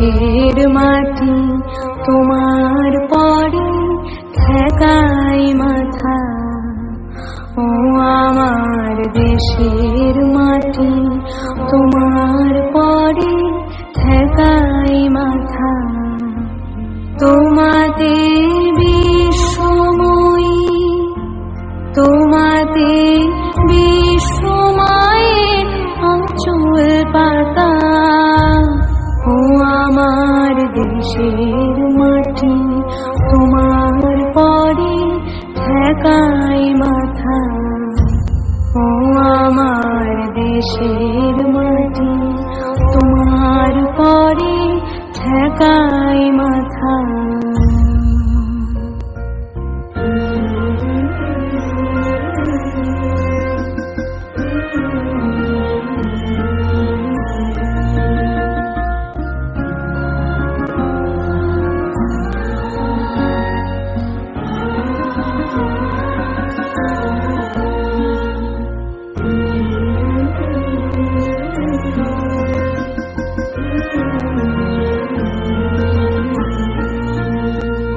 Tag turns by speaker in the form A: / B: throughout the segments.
A: দেশের মাটি তোমার পরে ঠেকাই মাথা। ও আমার দেশের মাটি তোমার পরে ঠেকাই মাথা। তোমাতে বিশ্বময়ী, তোমাতে বিশ্বমায়ের আঁচল পাতা। ও আমার দেশের মাটি তোমার পরে ঠেকাই মাথা। ও আমার দেশের মাটি তোমার পরে ঠেকাই মাথা।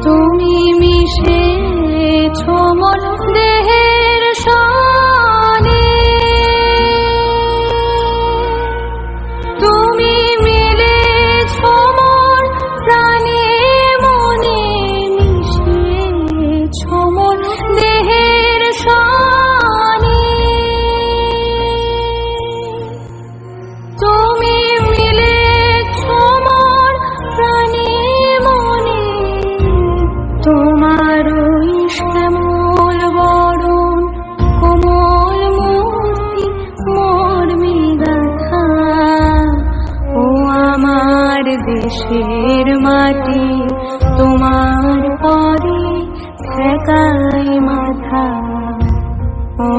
A: তুমি মিশেছ মোর দেহের সনে, তুমি মিলেছ মোর প্রাণে মনে, মিশেছ মোর দেহের সনে। তুমি মিলেছ মোর প্রাণে মনে, তোমার ওই শ্যামল বরণ কোমল মূর্তি মর্মে গাথা। ও আমার দেশের মাটি তোমার পরে ঠেকাই মাথা। ও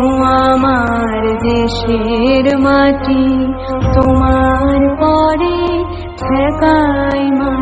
A: আমার দেশের মাটি তোমার পরে ঠেকাই মাথা।